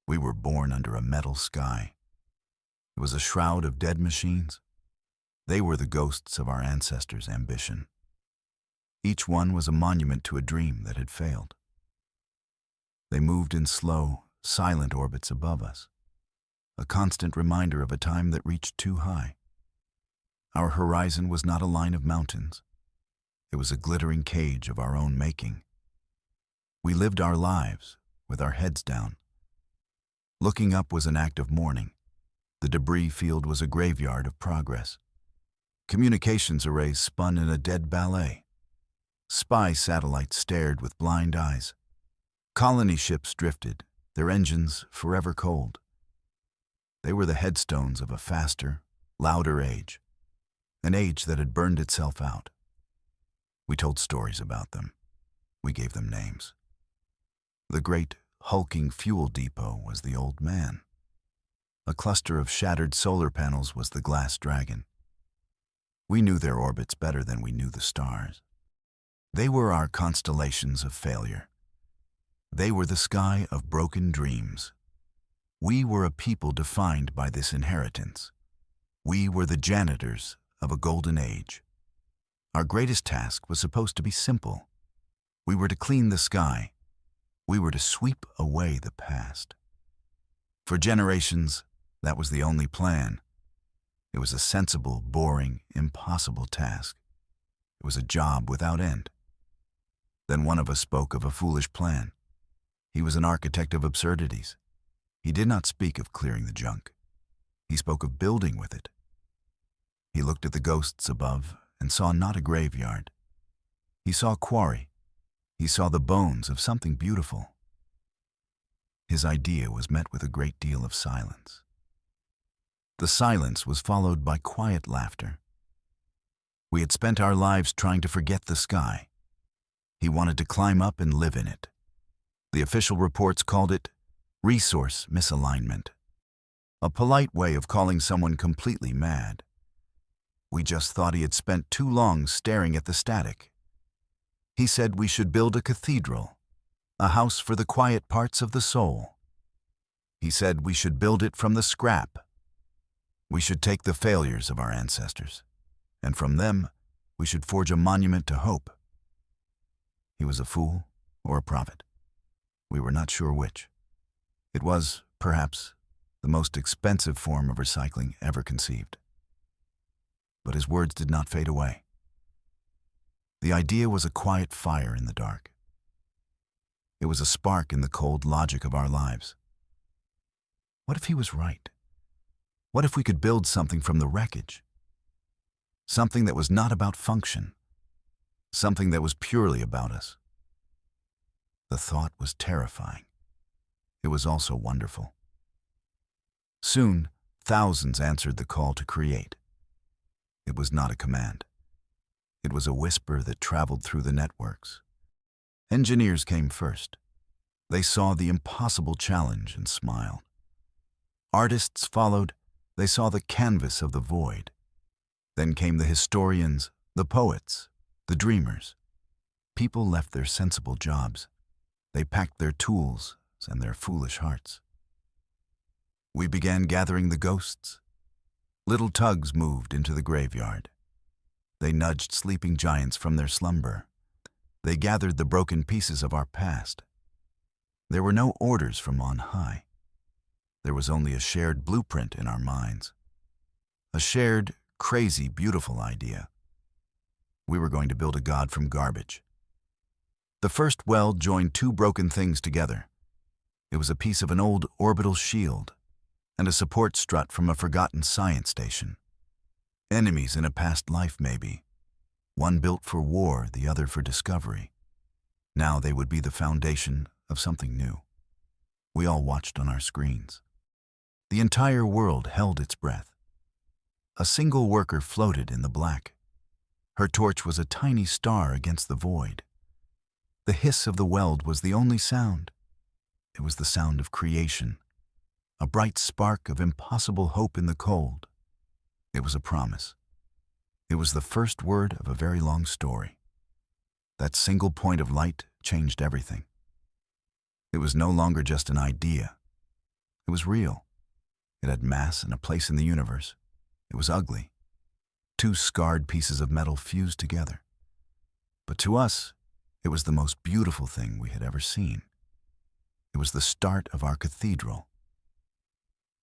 We were born under a metal sky. It was a shroud of dead machines. They were the ghosts of our ancestors' ambition. Each one was a monument to a dream that had failed. They moved in slow, silent orbits above us, a constant reminder of a time that reached too high. Our horizon was not a line of mountains. It was a glittering cage of our own making. We lived our lives with our heads down. Looking up was an act of mourning. The debris field was a graveyard of progress. Communications arrays spun in a dead ballet. Spy satellites stared with blind eyes. Colony ships drifted, their engines forever cold. They were the headstones of a faster, louder age, an age that had burned itself out. We told stories about them. We gave them names. The great, hulking fuel depot was the Old Man. A cluster of shattered solar panels was the Glass Dragon. We knew their orbits better than we knew the stars. They were our constellations of failure. They were the sky of broken dreams. We were a people defined by this inheritance. We were the janitors of a golden age. Our greatest task was supposed to be simple. We were to clean the sky. We were to sweep away the past. For generations, that was the only plan. It was a sensible, boring, impossible task. It was a job without end. Then one of us spoke of a foolish plan. He was an architect of absurdities. He did not speak of clearing the junk. He spoke of building with it. He looked at the ghosts above and saw not a graveyard. He saw a quarry. He saw the bones of something beautiful. His idea was met with a great deal of silence. The silence was followed by quiet laughter. We had spent our lives trying to forget the sky. He wanted to climb up and live in it. The official reports called it resource misalignment, a polite way of calling someone completely mad. We just thought he had spent too long staring at the static. He said we should build a cathedral, a house for the quiet parts of the soul. He said we should build it from the scrap. We should take the failures of our ancestors, and from them we should forge a monument to hope. He was a fool or a prophet. We were not sure which. It was, perhaps, the most expensive form of recycling ever conceived. But his words did not fade away. The idea was a quiet fire in the dark. It was a spark in the cold logic of our lives. What if he was right? What if we could build something from the wreckage? Something that was not about function. Something that was purely about us. The thought was terrifying. It was also wonderful. Soon, thousands answered the call to create. It was not a command. It was a whisper that traveled through the networks. Engineers came first. They saw the impossible challenge and smiled. Artists followed. They saw the canvas of the void. Then came the historians, the poets, the dreamers. People left their sensible jobs. They packed their tools and their foolish hearts. We began gathering the ghosts. Little tugs moved into the graveyard. They nudged sleeping giants from their slumber. They gathered the broken pieces of our past. There were no orders from on high. There was only a shared blueprint in our minds. A shared, crazy, beautiful idea. We were going to build a god from garbage. The first weld joined two broken things together. It was a piece of an old orbital shield and a support strut from a forgotten science station. Enemies in a past life, maybe. One built for war, the other for discovery. Now they would be the foundation of something new. We all watched on our screens. The entire world held its breath. A single worker floated in the black. Her torch was a tiny star against the void. The hiss of the weld was the only sound. It was the sound of creation, a bright spark of impossible hope in the cold. It was a promise. It was the first word of a very long story. That single point of light changed everything. It was no longer just an idea. It was real. It had mass and a place in the universe. It was ugly. Two scarred pieces of metal fused together. But to us, it was the most beautiful thing we had ever seen. It was the start of our cathedral.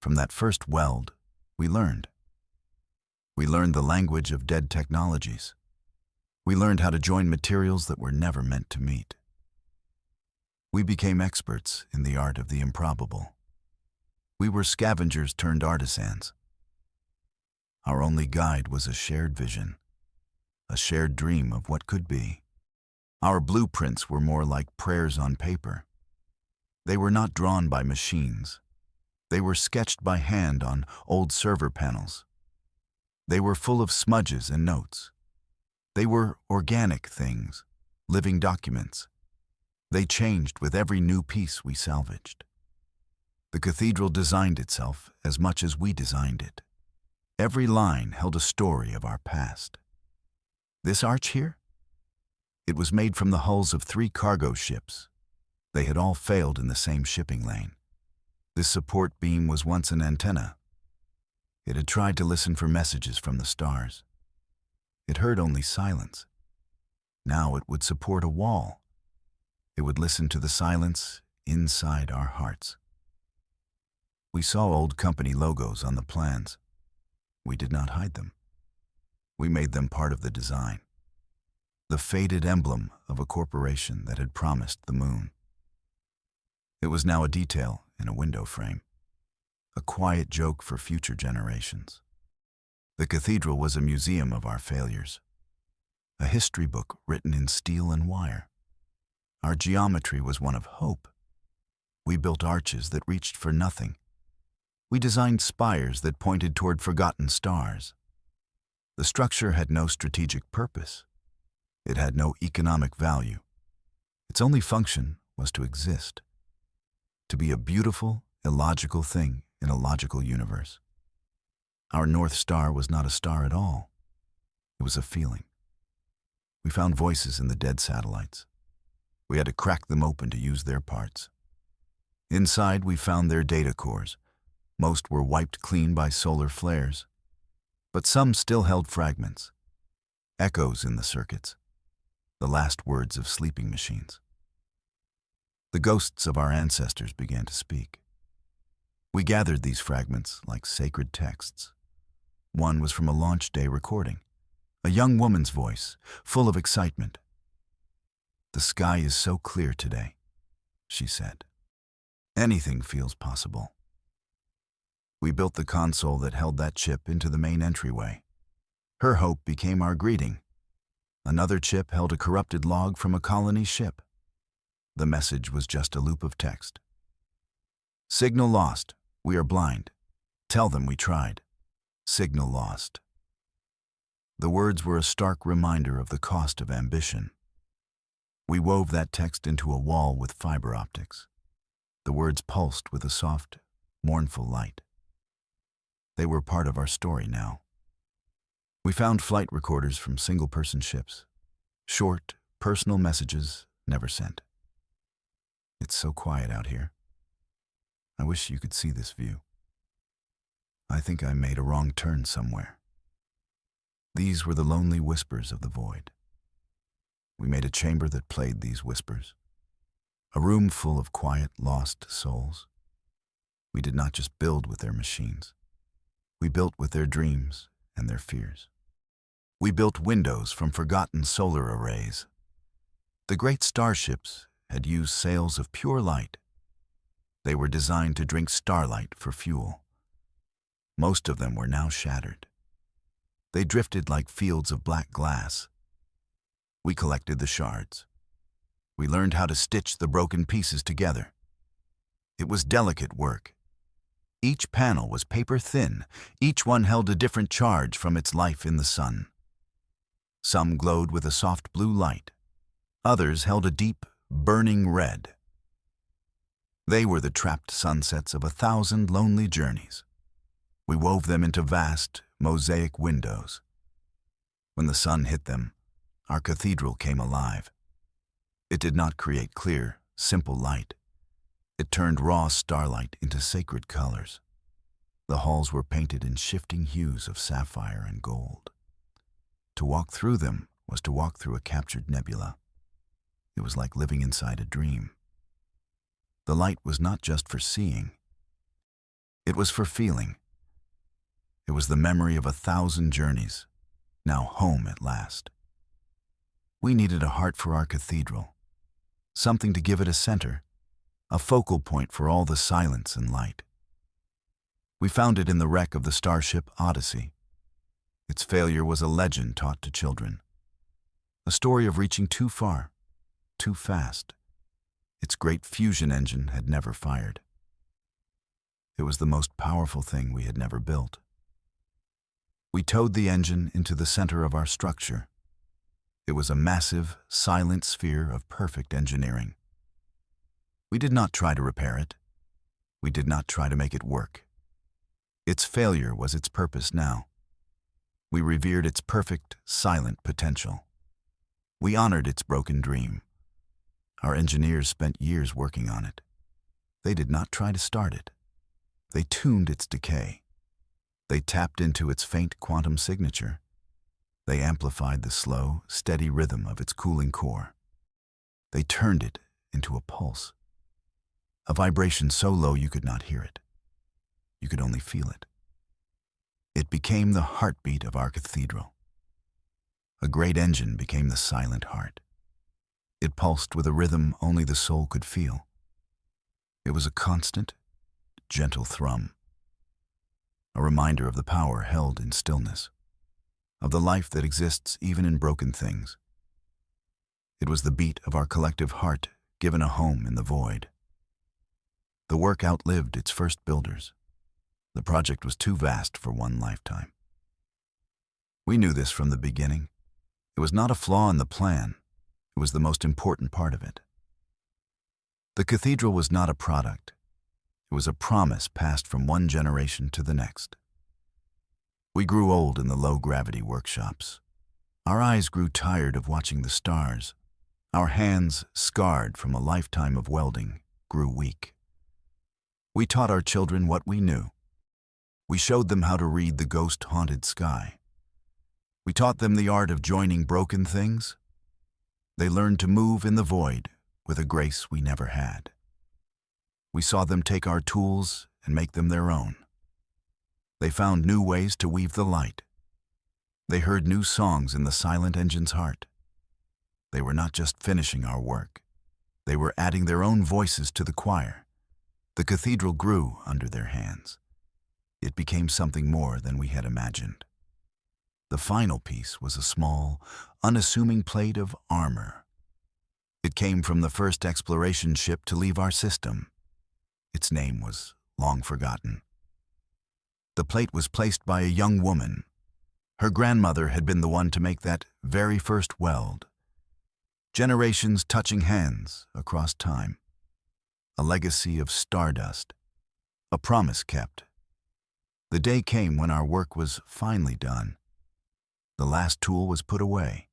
From that first weld, we learned. We learned the language of dead technologies. We learned how to join materials that were never meant to meet. We became experts in the art of the improbable. We were scavengers turned artisans. Our only guide was a shared vision, a shared dream of what could be. Our blueprints were more like prayers on paper. They were not drawn by machines. They were sketched by hand on old server panels. They were full of smudges and notes. They were organic things, living documents. They changed with every new piece we salvaged. The cathedral designed itself as much as we designed it. Every line held a story of our past. This arch here? It was made from the hulls of 3 cargo ships. They had all failed in the same shipping lane. This support beam was once an antenna. It had tried to listen for messages from the stars. It heard only silence. Now it would support a wall. It would listen to the silence inside our hearts. We saw old company logos on the plans. We did not hide them. We made them part of the design. The faded emblem of a corporation that had promised the moon. It was now a detail in a window frame, a quiet joke for future generations. The cathedral was a museum of our failures, a history book written in steel and wire. Our geometry was one of hope. We built arches that reached for nothing. We designed spires that pointed toward forgotten stars. The structure had no strategic purpose. It had no economic value. Its only function was to exist, to be a beautiful, illogical thing in a logical universe. Our North Star was not a star at all. It was a feeling. We found voices in the dead satellites. We had to crack them open to use their parts. Inside, we found their data cores. Most were wiped clean by solar flares, but some still held fragments, echoes in the circuits, the last words of sleeping machines. The ghosts of our ancestors began to speak. We gathered these fragments like sacred texts. One was from a launch day recording, a young woman's voice, full of excitement. "The sky is so clear today," she said. "Anything feels possible." We built the console that held that chip into the main entryway. Her hope became our greeting. Another chip held a corrupted log from a colony ship. The message was just a loop of text. "Signal lost. We are blind. Tell them we tried. Signal lost." The words were a stark reminder of the cost of ambition. We wove that text into a wall with fiber optics. The words pulsed with a soft, mournful light. They were part of our story now. We found flight recorders from single-person ships. Short, personal messages never sent. "It's so quiet out here. I wish you could see this view. I think I made a wrong turn somewhere." These were the lonely whispers of the void. We made a chamber that played these whispers. A room full of quiet, lost souls. We did not just build with their machines. We built with their dreams and their fears. We built windows from forgotten solar arrays. The great starships had used sails of pure light. They were designed to drink starlight for fuel. Most of them were now shattered. They drifted like fields of black glass. We collected the shards. We learned how to stitch the broken pieces together. It was delicate work. Each panel was paper thin. Each one held a different charge from its life in the sun. Some glowed with a soft blue light. Others held a deep, burning red. They were the trapped sunsets of 1,000 lonely journeys. We wove them into vast, mosaic windows. When the sun hit them, our cathedral came alive. It did not create clear, simple light. It turned raw starlight into sacred colors. The halls were painted in shifting hues of sapphire and gold. To walk through them was to walk through a captured nebula. It was like living inside a dream. The light was not just for seeing. It was for feeling. It was the memory of 1,000 journeys, now home at last. We needed a heart for our cathedral, something to give it a center, a focal point for all the silence and light. We found it in the wreck of the starship Odyssey. Its failure was a legend taught to children, a story of reaching too far, too fast. Its great fusion engine had never fired. It was the most powerful thing we had never built. We towed the engine into the center of our structure. It was a massive, silent sphere of perfect engineering. We did not try to repair it. We did not try to make it work. Its failure was its purpose now. We revered its perfect, silent potential. We honored its broken dream. Our engineers spent years working on it. They did not try to start it. They tuned its decay. They tapped into its faint quantum signature. They amplified the slow, steady rhythm of its cooling core. They turned it into a pulse, a vibration so low you could not hear it. You could only feel it. It became the heartbeat of our cathedral. A great engine became the silent heart. It pulsed with a rhythm only the soul could feel. It was a constant, gentle thrum, a reminder of the power held in stillness, of the life that exists even in broken things. It was the beat of our collective heart given a home in the void. The work outlived its first builders. The project was too vast for one lifetime. We knew this from the beginning. It was not a flaw in the plan. It was the most important part of it. The cathedral was not a product. It was a promise passed from one generation to the next. We grew old in the low-gravity workshops. Our eyes grew tired of watching the stars. Our hands, scarred from a lifetime of welding, grew weak. We taught our children what we knew. We showed them how to read the ghost-haunted sky. We taught them the art of joining broken things. They learned to move in the void with a grace we never had. We saw them take our tools and make them their own. They found new ways to weave the light. They heard new songs in the silent engine's heart. They were not just finishing our work. They were adding their own voices to the choir. The cathedral grew under their hands. It became something more than we had imagined. The final piece was a small, unassuming plate of armor. It came from the first exploration ship to leave our system. Its name was long forgotten. The plate was placed by a young woman. Her grandmother had been the one to make that very first weld. Generations touching hands across time. A legacy of stardust. A promise kept. The day came when our work was finally done. The last tool was put away.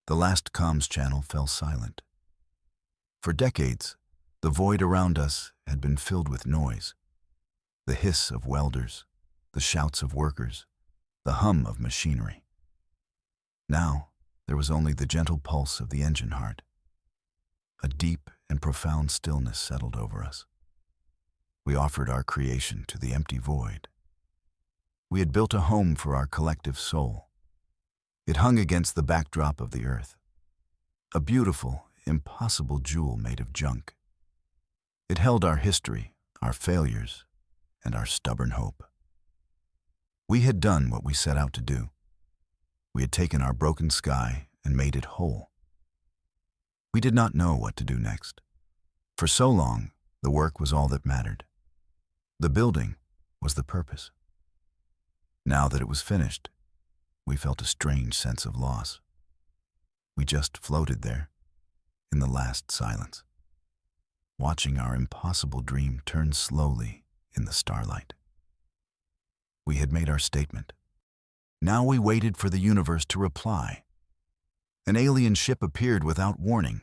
The last comms channel fell silent. For decades, the void around us had been filled with noise. The hiss of welders, the shouts of workers, the hum of machinery. Now, there was only the gentle pulse of the engine heart. A deep and profound stillness settled over us. We offered our creation to the empty void. We had built a home for our collective soul. It hung against the backdrop of the earth, a beautiful, impossible jewel made of junk. It held our history, our failures, and our stubborn hope. We had done what we set out to do. We had taken our broken sky and made it whole. We did not know what to do next. For so long, the work was all that mattered. The building was the purpose. Now that it was finished, we felt a strange sense of loss. We just floated there, in the last silence, watching our impossible dream turn slowly in the starlight. We had made our statement. Now we waited for the universe to reply. An alien ship appeared without warning.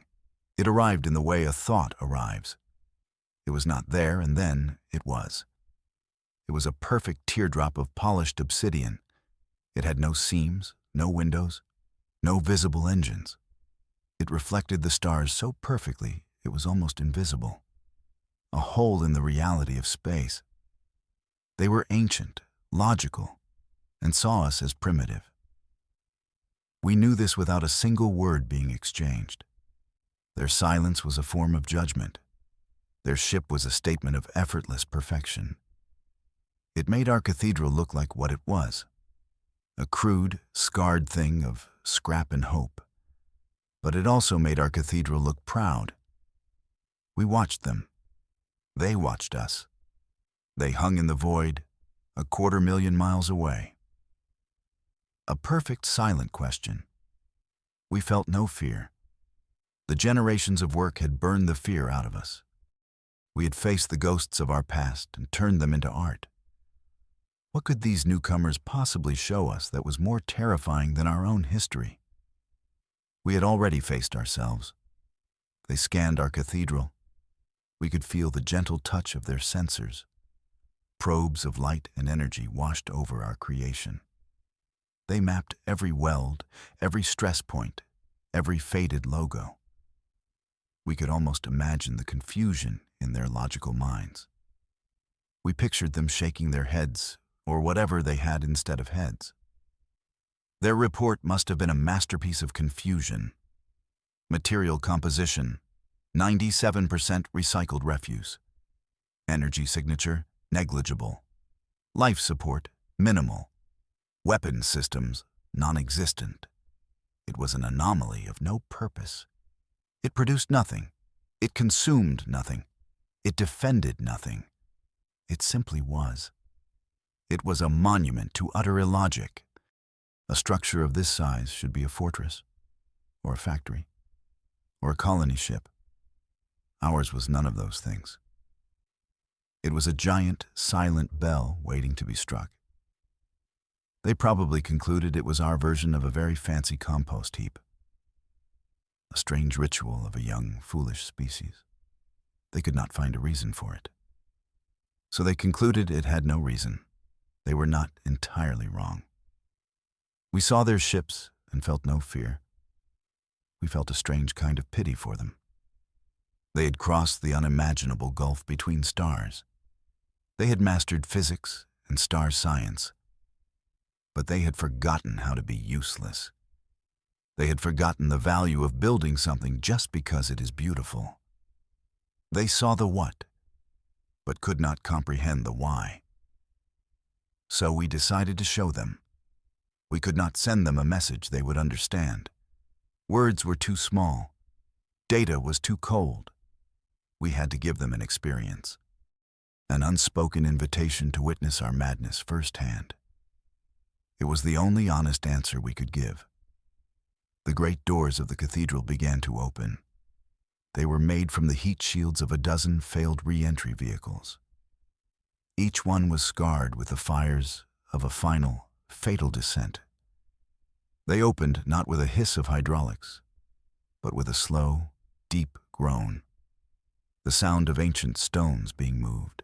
It arrived in the way a thought arrives. It was not there, and then it was. It was a perfect teardrop of polished obsidian. It had no seams, no windows, no visible engines. It reflected the stars so perfectly it was almost invisible. A hole in the reality of space. They were ancient, logical, and saw us as primitive. We knew this without a single word being exchanged. Their silence was a form of judgment. Their ship was a statement of effortless perfection. It made our cathedral look like what it was, a crude, scarred thing of scrap and hope. But it also made our cathedral look proud. We watched them. They watched us. They hung in the void, 250,000 miles away. A perfect silent question. We felt no fear. The generations of work had burned the fear out of us. We had faced the ghosts of our past and turned them into art. What could these newcomers possibly show us that was more terrifying than our own history? We had already faced ourselves. They scanned our cathedral. We could feel the gentle touch of their sensors. Probes of light and energy washed over our creation. They mapped every weld, every stress point, every faded logo. We could almost imagine the confusion in their logical minds. We pictured them shaking their heads, or whatever they had instead of heads. Their report must have been a masterpiece of confusion. Material composition, 97% recycled refuse. Energy signature, negligible. Life support, minimal. Weapon systems, non-existent. It was an anomaly of no purpose. It produced nothing. It consumed nothing. It defended nothing. It simply was. It was a monument to utter illogic. A structure of this size should be a fortress, or a factory, or a colony ship. Ours was none of those things. It was a giant, silent bell waiting to be struck. They probably concluded it was our version of a very fancy compost heap. A strange ritual of a young, foolish species. They could not find a reason for it. So they concluded it had no reason. They were not entirely wrong. We saw their ships and felt no fear. We felt a strange kind of pity for them. They had crossed the unimaginable gulf between stars. They had mastered physics and star science. But they had forgotten how to be useless. They had forgotten the value of building something just because it is beautiful. They saw the what, but could not comprehend the why. So we decided to show them. We could not send them a message they would understand. Words were too small. Data was too cold. We had to give them an experience. An unspoken invitation to witness our madness firsthand. It was the only honest answer we could give. The great doors of the cathedral began to open. They were made from the heat shields of a dozen failed re-entry vehicles. Each one was scarred with the fires of a final, fatal descent. They opened not with a hiss of hydraulics, but with a slow, deep groan. The sound of ancient stones being moved.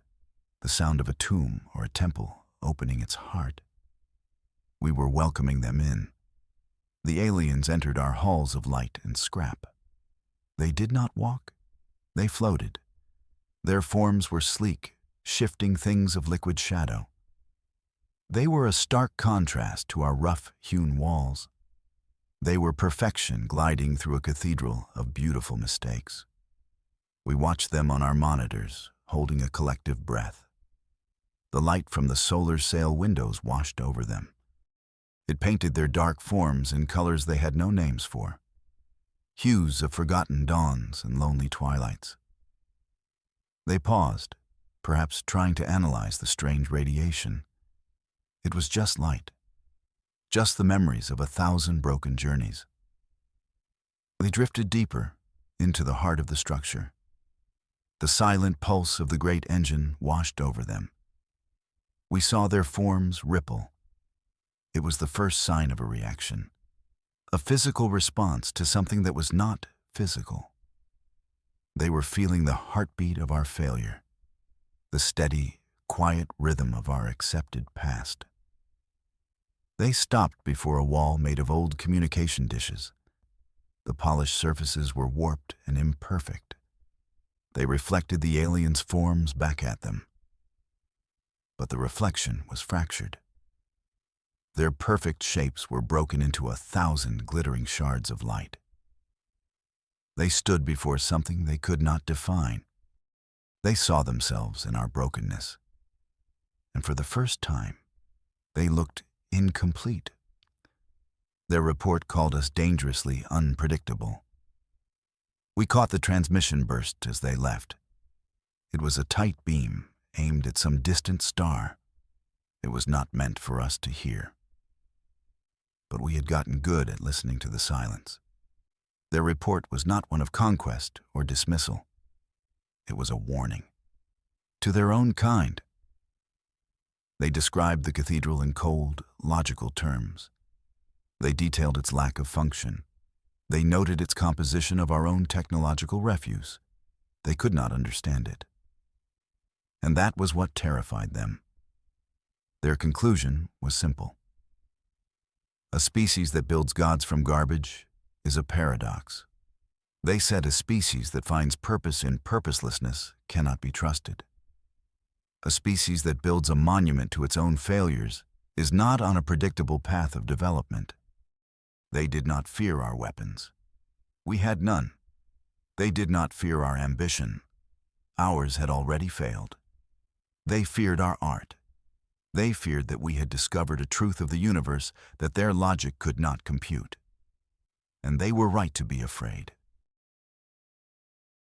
The sound of a tomb or a temple opening its heart. We were welcoming them in. The aliens entered our halls of light and scrap. They did not walk. They floated. Their forms were sleek, shifting things of liquid shadow. They were a stark contrast to our rough-hewn walls. They were perfection gliding through a cathedral of beautiful mistakes. We watched them on our monitors, holding a collective breath. The light from the solar sail windows washed over them. It painted their dark forms in colors they had no names for. Hues of forgotten dawns and lonely twilights. They paused, perhaps trying to analyze the strange radiation. It was just light, just the memories of 1,000 broken journeys. They drifted deeper into the heart of the structure. The silent pulse of the great engine washed over them. We saw their forms ripple. It was the first sign of a reaction. A physical response to something that was not physical. They were feeling the heartbeat of our failure, the steady, quiet rhythm of our accepted past. They stopped before a wall made of old communication dishes. The polished surfaces were warped and imperfect. They reflected the aliens' forms back at them. But the reflection was fractured. Their perfect shapes were broken into 1,000 glittering shards of light. They stood before something they could not define. They saw themselves in our brokenness. And for the first time, they looked incomplete. Their report called us dangerously unpredictable. We caught the transmission burst as they left. It was a tight beam aimed at some distant star. It was not meant for us to hear. But we had gotten good at listening to the silence. Their report was not one of conquest or dismissal. It was a warning. To their own kind. They described the cathedral in cold, logical terms. They detailed its lack of function. They noted its composition of our own technological refuse. They could not understand it. And that was what terrified them. Their conclusion was simple. A species that builds gods from garbage is a paradox. They said a species that finds purpose in purposelessness cannot be trusted. A species that builds a monument to its own failures is not on a predictable path of development. They did not fear our weapons. We had none. They did not fear our ambition. Ours had already failed. They feared our art. They feared that we had discovered a truth of the universe that their logic could not compute. And they were right to be afraid.